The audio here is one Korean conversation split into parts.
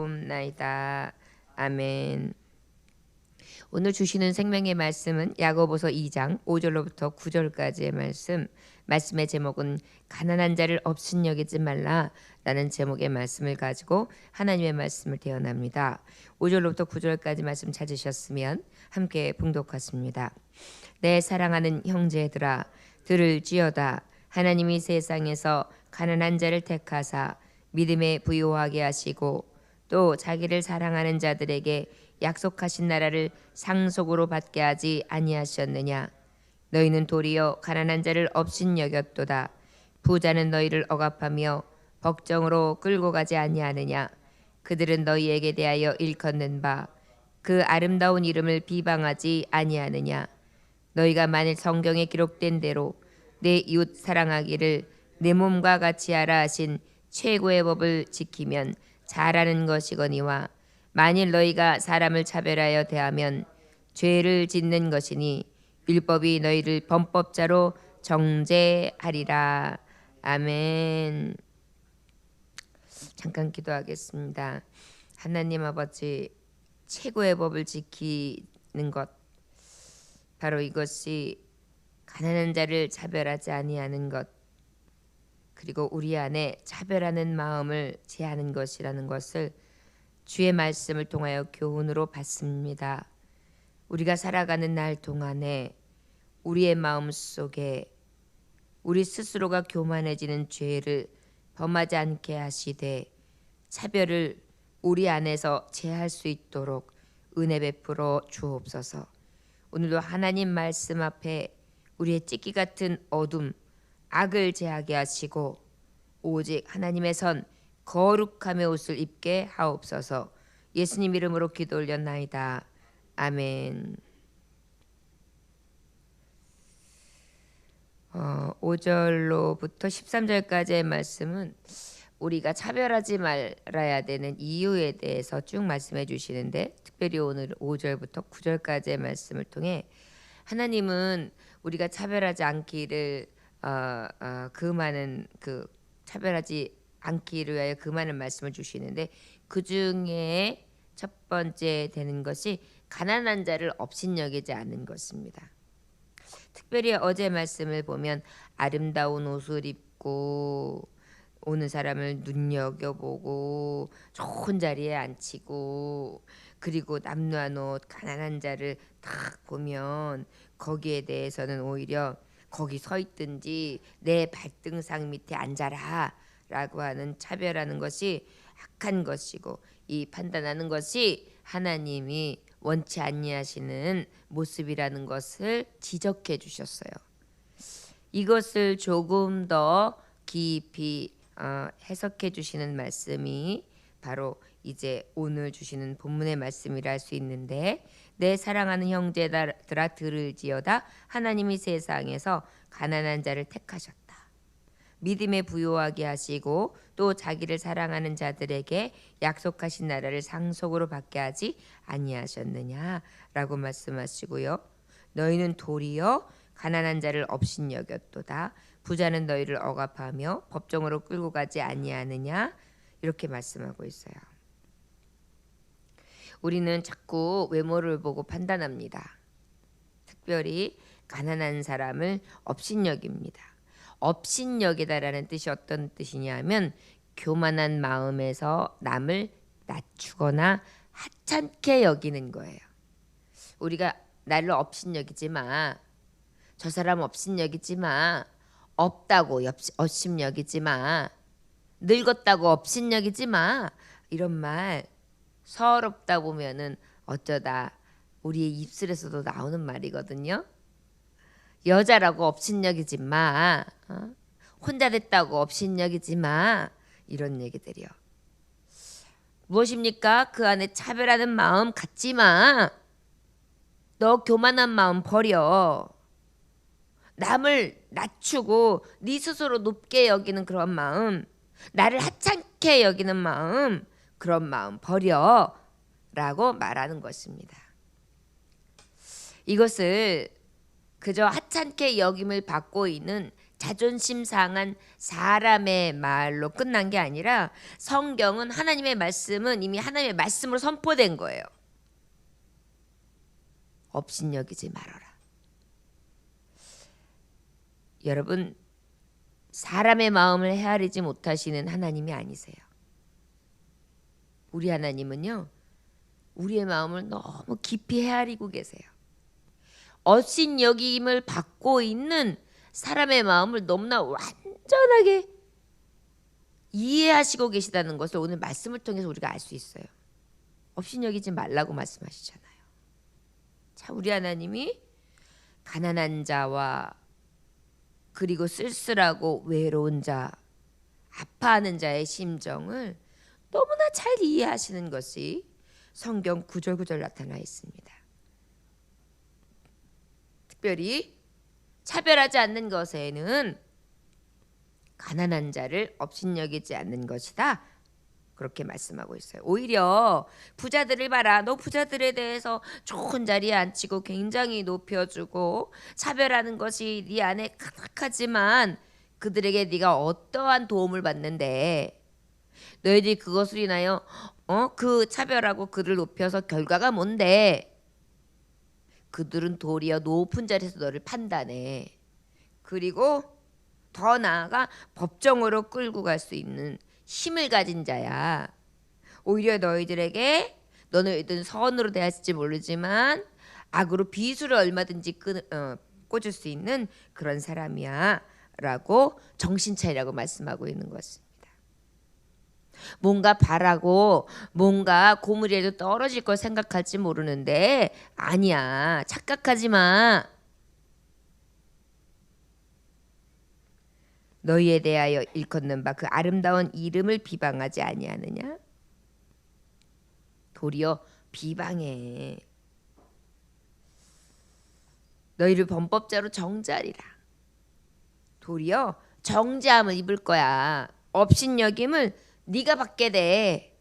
나이다. 아멘. 오늘 주시는 생명의 말씀은 야고보서 2장 5절로부터 9절까지의 말씀의 제목은 가난한 자를 없인 여기지 말라라는 제목의 말씀을 가지고 하나님의 말씀을 대언합니다. 5절로부터 9절까지 말씀 찾으셨으면 함께 봉독하십니다. 내 사랑하는 형제들아 들을지어다. 하나님이 세상에서 가난한 자를 택하사 믿음에 부요하게 하시고 또 자기를 사랑하는 자들에게 약속하신 나라를 상속으로 받게 하지 아니하셨느냐. 너희는 도리어 가난한 자를 없인 여겼도다. 부자는 너희를 억압하며 법정으로 끌고 가지 아니하느냐. 그들은 너희에게 대하여 일컫는 바 그 아름다운 이름을 비방하지 아니하느냐. 너희가 만일 성경에 기록된 대로 내 이웃 사랑하기를 내 몸과 같이 하라 하신 최고의 법을 지키면 잘하는 것이거니와 만일 너희가 사람을 차별하여 대하면 죄를 짓는 것이니 율법이 너희를 범법자로 정죄하리라. 아멘. 잠깐 기도하겠습니다. 하나님 아버지, 최고의 법을 지키는 것, 바로 이것이 가난한 자를 차별하지 아니하는 것, 그리고 우리 안에 차별하는 마음을 제하는 것이라는 것을 주의 말씀을 통하여 교훈으로 받습니다. 우리가 살아가는 날 동안에 우리의 마음 속에 우리 스스로가 교만해지는 죄를 범하지 않게 하시되 차별을 우리 안에서 제할 수 있도록 은혜 베풀어 주옵소서. 오늘도 하나님 말씀 앞에 우리의 찢기 같은 어둠, 악을 제하게 하시고 오직 하나님의 선 거룩함의 옷을 입게 하옵소서. 예수님 이름으로 기도 올렸나이다. 아멘. 5절로부터 13절까지의 말씀은 우리가 차별하지 말아야 되는 이유에 대해서 쭉 말씀해 주시는데, 특별히 오늘 5절부터 9절까지의 말씀을 통해 하나님은 우리가 차별하지 않기를 그 많은 차별하지 않기를 위하여 그 많은 말씀을 주시는데, 그 중에 첫 번째 되는 것이 가난한 자를 없인 여기지 않는 것입니다. 특별히 어제 말씀을 보면 아름다운 옷을 입고 오는 사람을 눈여겨보고 좋은 자리에 앉히고 그리고 남루한 옷 가난한 자를 딱 보면 거기에 대해서는 오히려 거기 서 있든지 내 발등상 밑에 앉아라 라고 하는 차별하는 것이 악한 것이고, 이 판단하는 것이 하나님이 원치 아니하시는 모습이라는 것을 지적해 주셨어요. 이것을 조금 더 깊이 해석해 주시는 말씀이 바로 이제 오늘 주시는 본문의 말씀이라 할 수 있는데, 내 사랑하는 형제들아 들을지어다. 하나님이 세상에서 가난한 자를 택하셨다. 믿음에 부요하게 하시고 또 자기를 사랑하는 자들에게 약속하신 나라를 상속으로 받게 하지 아니하셨느냐라고 말씀하시고요. 너희는 도리어 가난한 자를 없인 여겼도다. 부자는 너희를 억압하며 법정으로 끌고 가지 아니하느냐, 이렇게 말씀하고 있어요. 우리는 자꾸 외모를 보고 판단합니다. 특별히 가난한 사람을 없인 여깁니다. 없인 여기다라는 뜻이 어떤 뜻이냐면 교만한 마음에서 남을 낮추거나 하찮게 여기는 거예요. 우리가 나를 없인 여기지 마, 저 사람 없인 여기지 마, 없다고 없인 여기지 마, 늙었다고 없인 여기지 마, 이런 말 서럽다 보면은 어쩌다 우리의 입술에서도 나오는 말이거든요. 여자라고 없인 여기지 마, 혼자 됐다고 없인 여기지 마, 이런 얘기들이요. 무엇입니까? 그 안에 차별하는 마음 갖지 마. 너 교만한 마음 버려. 남을 낮추고 네 스스로 높게 여기는 그런 마음, 나를 하찮게 여기는 마음, 그런 마음 버려 라고 말하는 것입니다. 이것을 그저 하찮게 여김을 받고 있는 자존심 상한 사람의 말로 끝난 게 아니라 성경은 하나님의 말씀은 이미 하나님의 말씀으로 선포된 거예요. 업신여기지 말아라. 여러분, 사람의 마음을 헤아리지 못하시는 하나님이 아니세요. 우리 하나님은요, 우리의 마음을 너무 깊이 헤아리고 계세요. 업신여김을 받고 있는 사람의 마음을 너무나 완전하게 이해하시고 계시다는 것을 오늘 말씀을 통해서 우리가 알 수 있어요. 업신여기지 말라고 말씀하시잖아요. 자, 우리 하나님이 가난한 자와 그리고 쓸쓸하고 외로운 자, 아파하는 자의 심정을 너무나 잘 이해하시는 것이 성경 구절구절 나타나 있습니다. 특별히 차별하지 않는 것에는 가난한 자를 업신여기지 않는 것이다. 그렇게 말씀하고 있어요. 오히려 부자들을 봐라. 너 부자들에 대해서 좋은 자리에 앉히고 굉장히 높여주고 차별하는 것이 네 안에 가득하지만 그들에게 네가 어떠한 도움을 받는데 너희들이 그것을 인하여 그 차별하고 그를 높여서 결과가 뭔데? 그들은 도리어 높은 자리에서 너를 판단해. 그리고 더 나아가 법정으로 끌고 갈 수 있는 힘을 가진 자야. 오히려 너희들에게 너희들은 선으로 대할지 모르지만 악으로 비수를 얼마든지 꽂을 수 있는 그런 사람이야 라고 정신 차리라고 말씀하고 있는 것입니다. 뭔가 바라고 뭔가 고물이라도 떨어질 걸 생각할지 모르는데 아니야. 착각하지 마. 너희에 대하여 일컫는 바 그 아름다운 이름을 비방하지 아니하느냐? 도리어 비방해. 너희를 범법자로 정죄하리라. 도리어 정죄함을 입을 거야. 업신여김을 네가 받게 돼.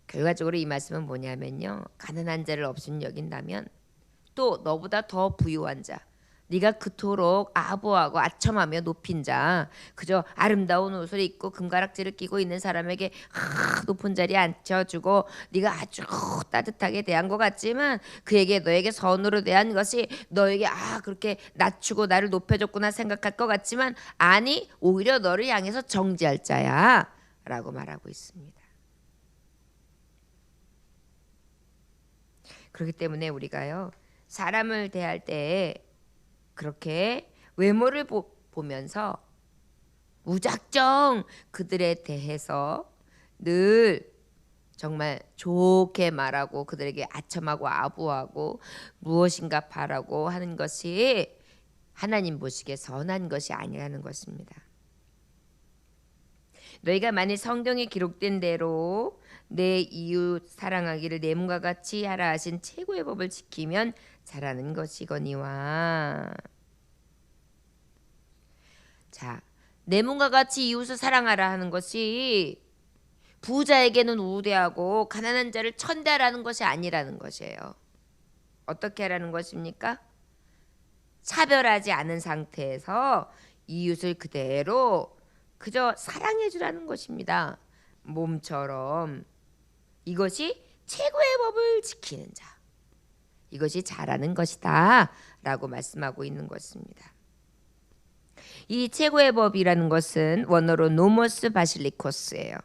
결과적으로 이 말씀은 뭐냐면요. 가난한 자를 업신여긴다면 또 너보다 더 부유한 자, 네가 그토록 아부하고 아첨하며 높인 자, 그저 아름다운 옷을 입고 금가락지를 끼고 있는 사람에게 높은 자리에 앉혀주고 네가 아주 따뜻하게 대한 것 같지만 그에게 너에게 선으로 대한 것이 너에게 그렇게 낮추고 나를 높여줬구나 생각할 것 같지만 아니 오히려 너를 향해서 정죄할 자야 라고 말하고 있습니다. 그렇기 때문에 우리가요 사람을 대할 때 그렇게 외모를 보면서 무작정 그들에 대해서 늘 정말 좋게 말하고 그들에게 아첨하고 아부하고 무엇인가 바라고 하는 것이 하나님 보시기에 선한 것이 아니라는 것입니다. 너희가 만일 성경에 기록된 대로 내 이웃 사랑하기를 내 몸과 같이 하라 하신 최고의 법을 지키면 잘하는 것이거니와. 자, 내 몸과 같이 이웃을 사랑하라 하는 것이 부자에게는 우대하고 가난한 자를 천대하라는 것이 아니라는 것이에요. 어떻게 하라는 것입니까? 차별하지 않은 상태에서 이웃을 그대로 그저 사랑해 주라는 것입니다. 몸처럼. 이것이 최고의 법을 지키는 자. 이것이 잘하는 것이다 라고 말씀하고 있는 것입니다. 이 최고의 법이라는 것은 원어로 노모스 바실리코스예요.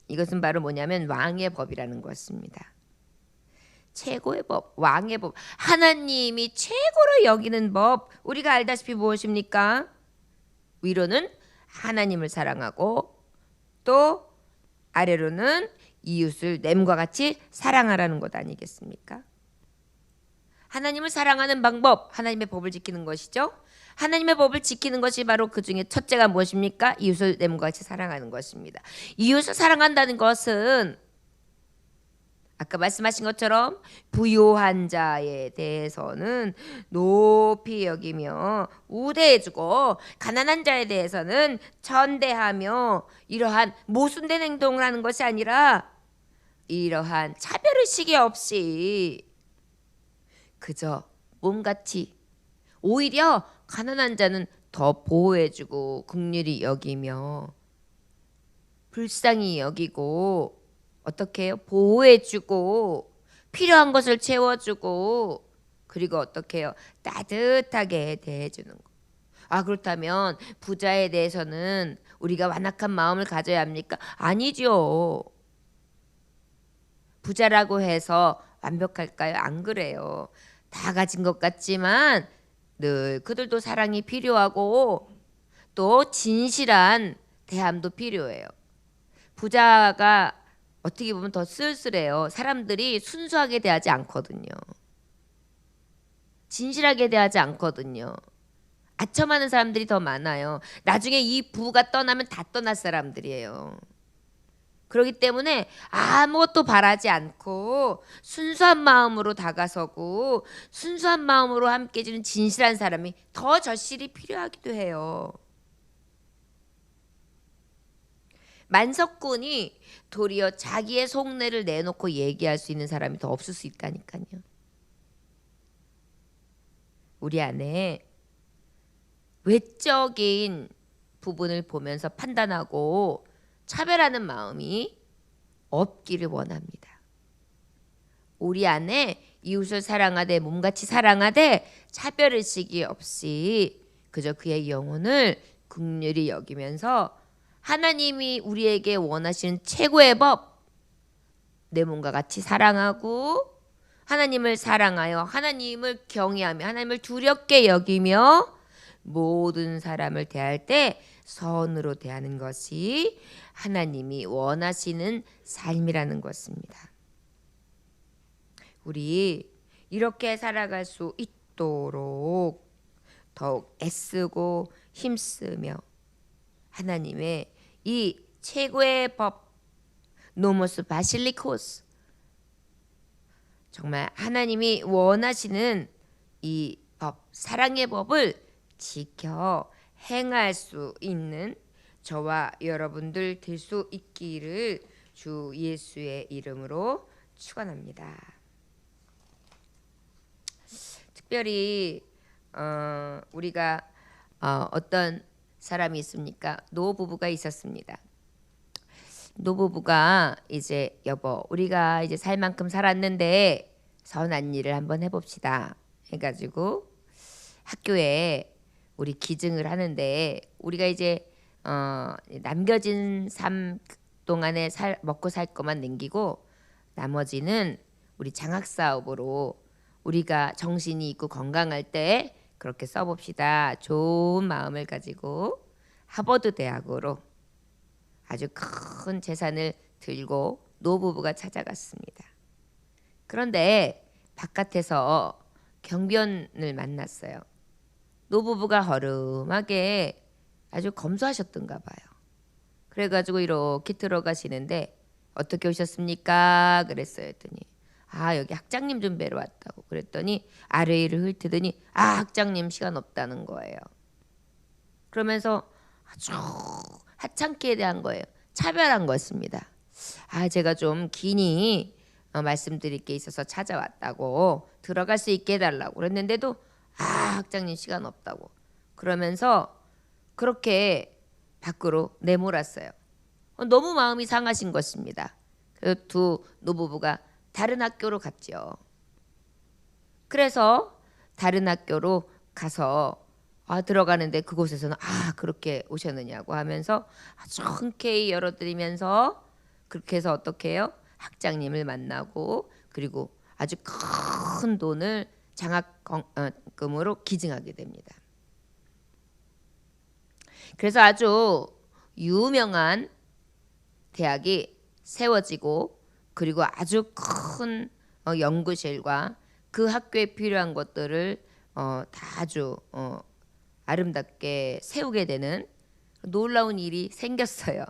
이것은 바로 뭐냐면 왕의 법이라는 것입니다. 최고의 법, 왕의 법, 하나님이 최고로 여기는 법, 우리가 알다시피 무엇입니까? 위로는 하나님을 사랑하고 또 아래로는 이웃을 냄과 같이 사랑하라는 것 아니겠습니까? 하나님을 사랑하는 방법, 하나님의 법을 지키는 것이죠. 하나님의 법을 지키는 것이 바로 그 중에 첫째가 무엇입니까? 이웃을 냄과 같이 사랑하는 것입니다. 이웃을 사랑한다는 것은 아까 말씀하신 것처럼 부요한 자에 대해서는 높이 여기며 우대해주고 가난한 자에 대해서는 천대하며 이러한 모순된 행동을 하는 것이 아니라 이러한 차별의식이 없이 그저 몸같이 오히려 가난한 자는 더 보호해주고 긍휼히 여기며 불쌍히 여기고 어떻게 해요? 보호해주고 필요한 것을 채워주고 그리고 어떻게 해요? 따뜻하게 대해주는 거. 그렇다면 부자에 대해서는 우리가 완악한 마음을 가져야 합니까? 아니죠. 부자라고 해서 완벽할까요? 안 그래요. 다 가진 것 같지만 늘 그들도 사랑이 필요하고 또 진실한 대함도 필요해요. 부자가 어떻게 보면 더 쓸쓸해요. 사람들이 순수하게 대하지 않거든요. 진실하게 대하지 않거든요. 아첨하는 사람들이 더 많아요. 나중에 이 부가 떠나면 다 떠날 사람들이에요. 그렇기 때문에 아무것도 바라지 않고 순수한 마음으로 다가서고 순수한 마음으로 함께 해주는 진실한 사람이 더 절실히 필요하기도 해요. 만석군이 도리어 자기의 속내를 내놓고 얘기할 수 있는 사람이 더 없을 수 있다니까요. 우리 안에 외적인 부분을 보면서 판단하고 차별하는 마음이 없기를 원합니다. 우리 안에 이웃을 사랑하되 몸같이 사랑하되 차별의식이 없이 그저 그의 영혼을 긍휼히 여기면서 하나님이 우리에게 원하시는 최고의 법, 내 몸과 같이 사랑하고 하나님을 사랑하여 하나님을 경외하며 하나님을 두렵게 여기며 모든 사람을 대할 때 선으로 대하는 것이 하나님이 원하시는 삶이라는 것입니다. 우리 이렇게 살아갈 수 있도록 더욱 애쓰고 힘쓰며 하나님의 이 최고의 법 노모스 바실리코스 정말 하나님이 원하시는 이 법, 사랑의 법을 지켜 행할 수 있는 저와 여러분들 될 수 있기를 주 예수의 이름으로 축원합니다. 특별히 우리가 어떤 사람이 있습니까? 노부부가 있었습니다. 노부부가 이제 여보 우리가 이제 살 만큼 살았는데 선한 일을 한번 해봅시다 해가지고 학교에 우리 기증을 하는데 우리가 이제 남겨진 삶 동안에 먹고 살 것만 남기고 나머지는 우리 장학사업으로 우리가 정신이 있고 건강할 때 그렇게 써봅시다. 좋은 마음을 가지고 하버드 대학으로 아주 큰 재산을 들고 노부부가 찾아갔습니다. 그런데 바깥에서 경비원을 만났어요. 노부부가 허름하게 아주 검소하셨던가 봐요. 그래가지고 이렇게 들어가시는데 어떻게 오셨습니까? 그랬어요. 했더니 여기 학장님 좀 뵈러 왔다고. 그랬더니 아래위를 훑더니 학장님 시간 없다는 거예요. 그러면서 아주 하찮게 대한 거예요. 차별한 것입니다. 제가 좀 긴히 말씀드릴 게 있어서 찾아왔다고 들어갈 수 있게 해달라고 그랬는데도 학장님 시간 없다고 그러면서 그렇게 밖으로 내몰았어요. 너무 마음이 상하신 것입니다. 그래서 두 노부부가 다른 학교로 갔죠. 그래서 다른 학교로 가서 들어가는데 그곳에서는 그렇게 오셨느냐고 하면서 아주 흔쾌히 열어드리면서 그렇게 해서 어떻게 해요? 학장님을 만나고 그리고 아주 큰 돈을 장학금으로 기증하게 됩니다. 그래서 아주 유명한 대학이 세워지고 그리고 아주 큰 연구실과 그 학교에 필요한 것들을 다 아주 아름답게 세우게 되는 놀라운 일이 생겼어요.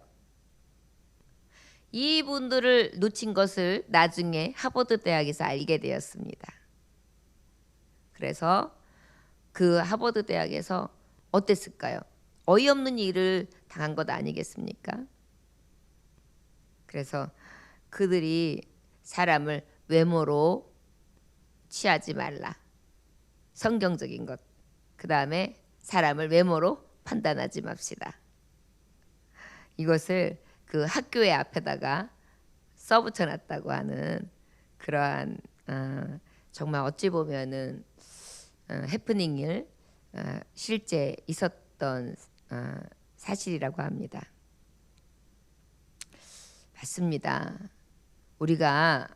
이분들을 놓친 것을 나중에 하버드 대학에서 알게 되었습니다. 그래서 그 하버드 대학에서 어땠을까요? 어이없는 일을 당한 것 아니겠습니까? 그래서 그들이 사람을 외모로 취하지 말라. 성경적인 것. 그 다음에 사람을 외모로 판단하지 맙시다. 이것을 그 학교의 앞에다가 써붙여놨다고 하는 그러한 정말 어찌 보면은 해프닝일 실제 있었던 사실이라고 합니다. 맞습니다. 우리가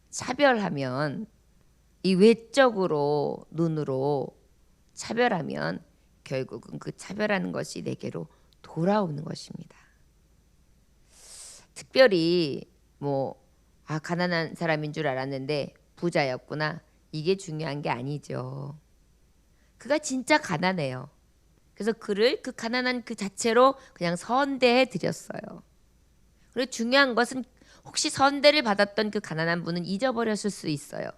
차별하면 이 외적으로 눈으로 차별하면 결국은 그 차별하는 것이 내게로 돌아오는 것입니다. 특별히 가난한 사람인 줄 알았는데 부자였구나. 이게 중요한 게 아니죠. 그가 진짜 가난해요. 그래서 그를 그 가난한 그 자체로 그냥 선대해 드렸어요. 그리고 중요한 것은 혹시 선대를 받았던 그 가난한 분은 잊어버렸을 수 있어요.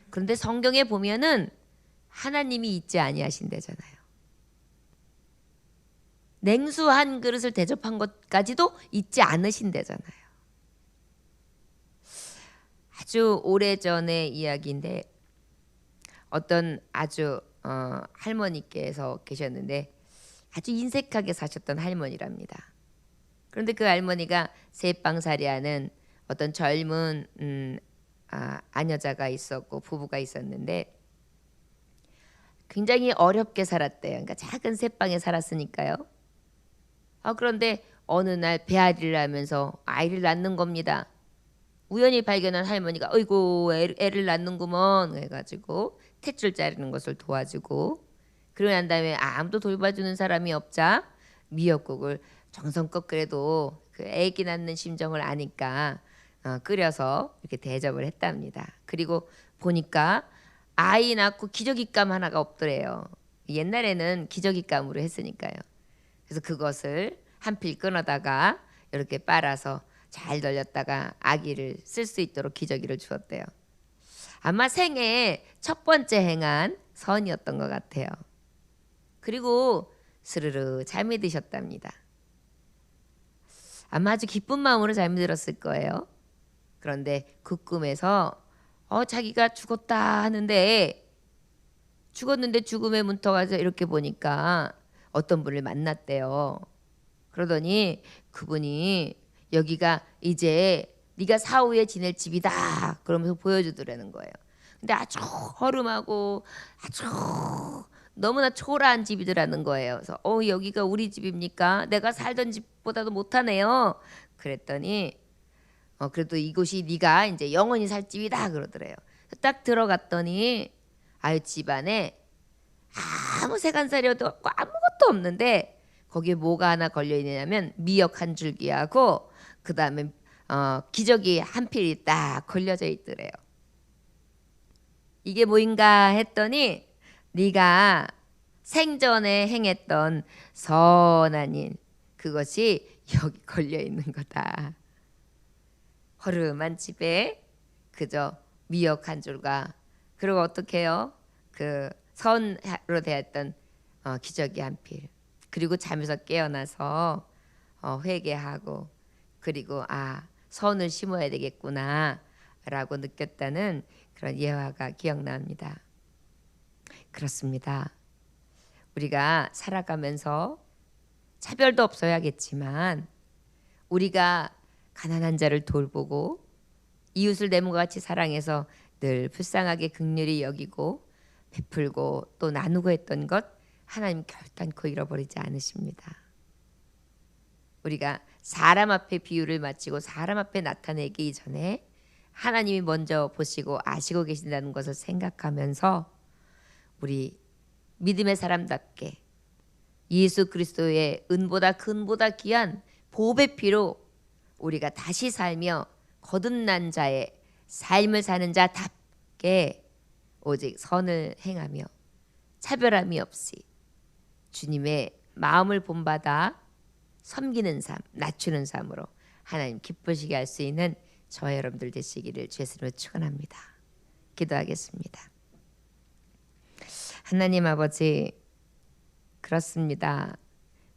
그런데 성경에 보면은 하나님이 잊지 아니하신대잖아요. 냉수 한 그릇을 대접한 것까지도 잊지 않으신대잖아요. 아주 오래전의 이야기인데 어떤 아주 할머니께서 계셨는데 아주 인색하게 사셨던 할머니랍니다. 그런데 그 할머니가 새빵살이하는 어떤 젊은 아녀자가 있었고 부부가 있었는데 굉장히 어렵게 살았대요. 그러니까 작은 새방에 살았으니까요. 그런데 어느 날 배앓이를 하면서 아이를 낳는 겁니다. 우연히 발견한 할머니가 어이구 애를 낳는구먼 해가지고 탯줄 자르는 것을 도와주고 그러고 난 다음에 아무도 돌봐주는 사람이 없자 미역국을 정성껏 그래도 그 애기 낳는 심정을 아니까 끓여서 이렇게 대접을 했답니다. 그리고 보니까 아이 낳고 기저귀감 하나가 없더래요. 옛날에는 기저귀감으로 했으니까요. 그래서 그것을 한 필 끊어다가 이렇게 빨아서 잘 돌렸다가 아기를 쓸 수 있도록 기저귀를 주었대요. 아마 생애 첫 번째 행한 선이었던 것 같아요. 그리고 스르르 잠이 드셨답니다. 아마 아주 기쁜 마음으로 잠이 들었을 거예요. 그런데 그 꿈에서 자기가 죽었다 하는데 죽었는데 죽음의 문턱 가서 이렇게 보니까 어떤 분을 만났대요. 그러더니 그분이 여기가 이제 네가 사후에 지낼 집이다 그러면서 보여주더라는 거예요. 근데 아주 허름하고 아주 너무나 초라한 집이더라는 거예요. 그래서 여기가 우리 집입니까? 내가 살던 집보다도 못하네요. 그랬더니 그래도 이곳이 네가 이제 영원히 살 집이다 그러더래요. 딱 들어갔더니 아유 집안에 아무 색안살이도 없고 아무것도 없는데 거기에 뭐가 하나 걸려 있냐면 미역 한 줄기하고 그 다음에 기저귀 한 필이 딱 걸려져 있더래요. 이게 뭐인가 했더니 네가 생전에 행했던 선한 일 그것이 여기 걸려 있는 거다. 허름한 집에 그저 미역 한 줄과 그리고 어떻게 해요? 그 선으로 되었던 기저귀 한 필. 그리고 잠에서 깨어나서 회개하고 그리고 선을 심어야 되겠구나 라고 느꼈다는 그런 예화가 기억납니다. 그렇습니다. 우리가 살아가면서 차별도 없어야겠지만 우리가 가난한 자를 돌보고 이웃을 내 몸과 같이 사랑해서 늘 불쌍하게 긍휼히 여기고 베풀고 또 나누고 했던 것 하나님 결단코 잃어버리지 않으십니다. 우리가 사람 앞에 비유를 마치고 사람 앞에 나타내기 전에 하나님이 먼저 보시고 아시고 계신다는 것을 생각하면서 우리 믿음의 사람답게 예수 그리스도의 은보다 근보다 귀한 보배 피로 우리가 다시 살며 거듭난 자의 삶을 사는 자답게 오직 선을 행하며 차별함이 없이 주님의 마음을 본받아 섬기는 삶, 낮추는 삶으로 하나님 기쁘시게 할 수 있는 저와 여러분들 되시기를 주의 이름으로 축원합니다. 기도하겠습니다. 하나님 아버지, 그렇습니다.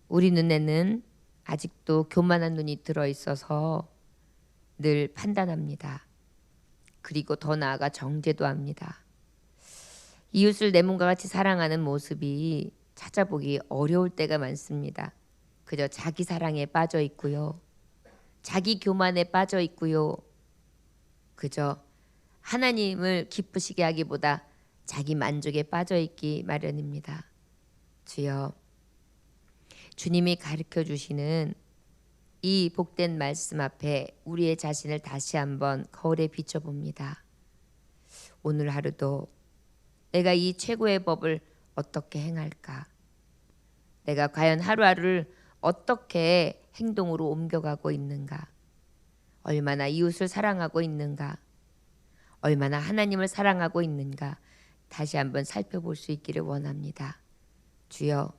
우리 눈에는 아직도 교만한 눈이 들어있어서 늘 판단합니다. 그리고 더 나아가 정죄도 합니다. 이웃을 내 몸과 같이 사랑하는 모습이 찾아보기 어려울 때가 많습니다. 그저 자기 사랑에 빠져 있고요. 자기 교만에 빠져 있고요. 그저 하나님을 기쁘시게 하기보다 자기 만족에 빠져 있기 마련입니다. 주여, 주님이 가르쳐 주시는 이 복된 말씀 앞에 우리의 자신을 다시 한번 거울에 비춰봅니다. 오늘 하루도 내가 이 최고의 법을 어떻게 행할까? 내가 과연 하루하루를 어떻게 행동으로 옮겨가고 있는가? 얼마나 이웃을 사랑하고 있는가? 얼마나 하나님을 사랑하고 있는가? 다시 한번 살펴볼 수 있기를 원합니다. 주여,